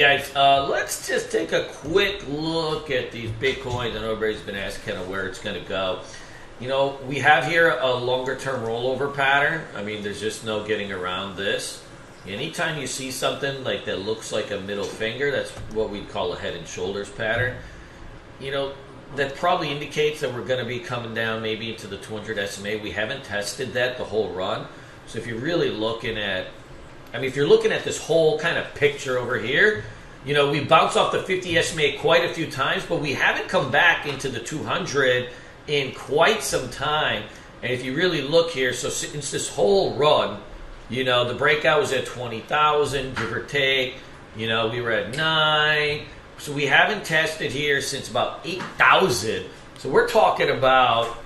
guys, let's just take a quick look at these Bitcoins. I know everybody's been asking kind of where it's going to go. You know, we have here a longer-term rollover pattern. I mean, there's just no getting around this. Anytime you see something like that looks like a middle finger, that's what we call a head and shoulders pattern. You know, that probably indicates that we're going to be coming down maybe into the 200 SMA. We haven't tested that the whole run. So if you're really looking at, if you're looking at this whole kind of picture over here, you know, we bounced off the 50 SMA quite a few times, but we haven't come back into the 200 in quite some time. And if you really look here, so since this whole run, you know, the breakout was at 20,000, give or take. You know, we were at 9. So we haven't tested here since about 8,000. So we're talking about,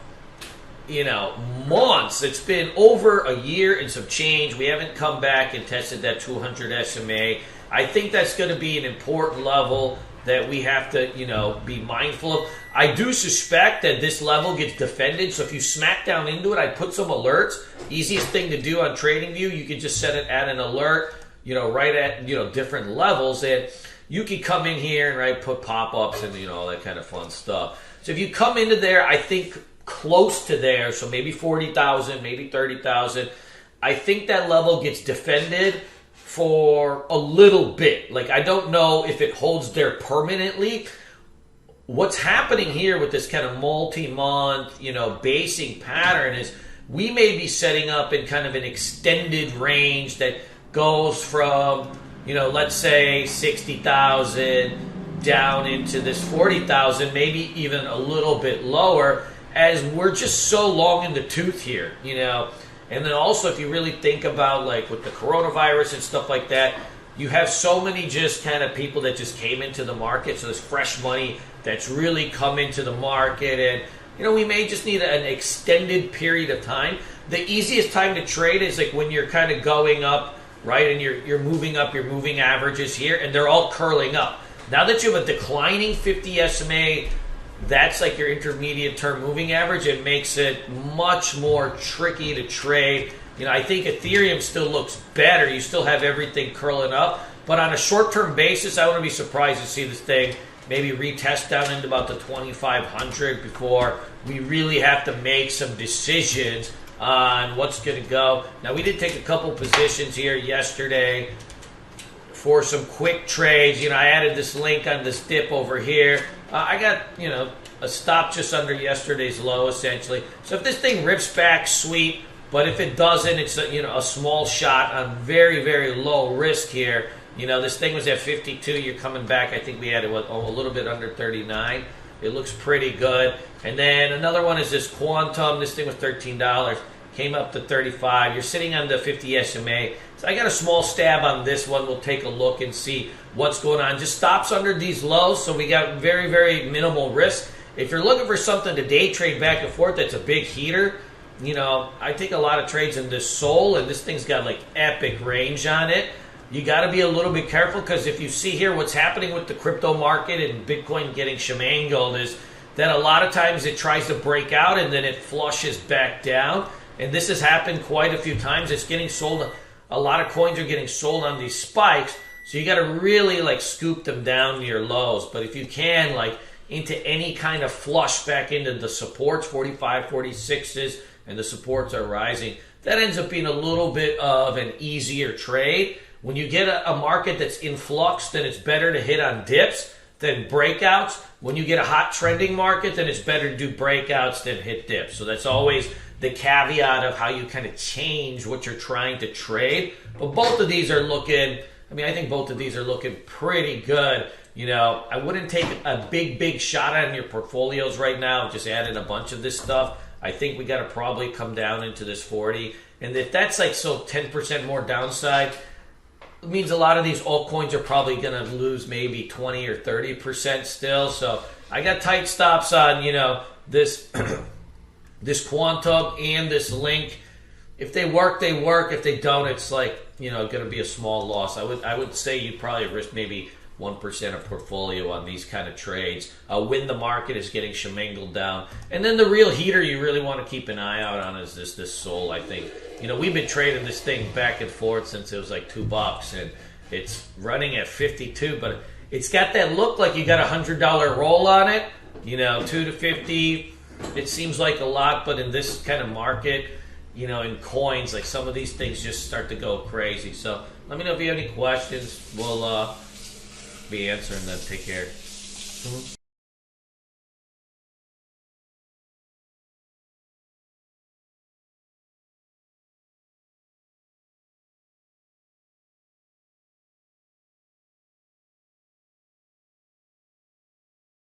you know, months. It's been over a year and some change. We haven't come back and tested that 200 SMA. I think that's going to be an important level that we have to, you know, be mindful of. I do suspect that this level gets defended. So if you smack down into it, I put some alerts. Easiest thing to do on TradingView, you can just set it at an alert, you know, right at, you know, different levels. And you can come in here and, right, put pop-ups and, you know, all that kind of fun stuff. So if you come into there, I think close to there, so maybe 40,000, maybe 30,000, I think that level gets defended for a little bit. Like, I don't know if it holds there permanently. What's happening here with this kind of multi-month, you know, basing pattern is we may be setting up in kind of an extended range that goes from, you know, let's say 60,000 down into this 40,000, maybe even a little bit lower, as we're just so long in the tooth here, you know. And then also, if you really think about, like, with the coronavirus and stuff like that, you have so many just kind of people that just came into the market, so there's fresh money that's really come into the market, and, you know, we may just need an extended period of time. The easiest time to trade is, like, when you're kind of going up, right, and you're moving up your moving averages here, and they're all curling up. Now that you have a declining 50 SMA, that's like your intermediate term moving average. It makes it much more tricky to trade. You know, I think Ethereum still looks better. You still have everything curling up. But on a short-term basis, I wouldn't be surprised to see this thing maybe retest down into about the 2,500 before we really have to make some decisions on what's going to go. Now, we did take a couple positions here yesterday for some quick trades. You know, I added this link on this dip over here. I got, you know, a stop just under yesterday's low, essentially. So if this thing rips back, sweet. But if it doesn't, it's a, you know, a small shot on very, very low risk here. You know, this thing was at 52. You're coming back. I think we had it a little bit under 39. It looks pretty good. And then another one is this Quantum. This thing was $13. Came up to 35. You're sitting on the 50 SMA. So I got a small stab on this one. We'll take a look and see what's going on. Just stops under these lows, so we got very, very minimal risk. If you're looking for something to day trade back and forth that's a big heater, you know, I take a lot of trades in this Sol, and this thing's got like epic range on it. You got to be a little bit careful, because if you see here what's happening with the crypto market and Bitcoin getting shamangled is that a lot of times it tries to break out and then it flushes back down. And this has happened quite a few times. It's getting sold. A lot of coins are getting sold on these spikes. So you got to really, like, scoop them down to your lows. But if you can, like, into any kind of flush back into the supports, 45, 46s, and the supports are rising, that ends up being a little bit of an easier trade. When you get a market that's in flux, then it's better to hit on dips than breakouts. When you get a hot trending market, then it's better to do breakouts than hit dips. So that's always the caveat of how you kind of change what you're trying to trade. But both of these are looking, I think both of these are looking pretty good. You know, I wouldn't take a big shot on your portfolios right now. Just added a bunch of this stuff. I think we got to probably come down into this 40. And if that's like so 10% more downside, it means a lot of these altcoins are probably going to lose maybe 20 or 30% still. So I got tight stops on, you know, this this Quantum and this Link. If they work, they work. If they don't, it's like, you know, going to be a small loss. I would say you'd probably risk maybe 1% of portfolio on these kind of trades when the market is getting shamangled down. And then the real heater you really want to keep an eye out on is this Sol, I think. You know, we've been trading this thing back and forth since it was like $2, and It's running at 52, but it's got that look like you got $100 roll on it. 2 to 50, it seems like a lot, but in this kind of market, in coins, like some of these things just start to go crazy. So let me know if you have any questions. We'll be answering them. Take care.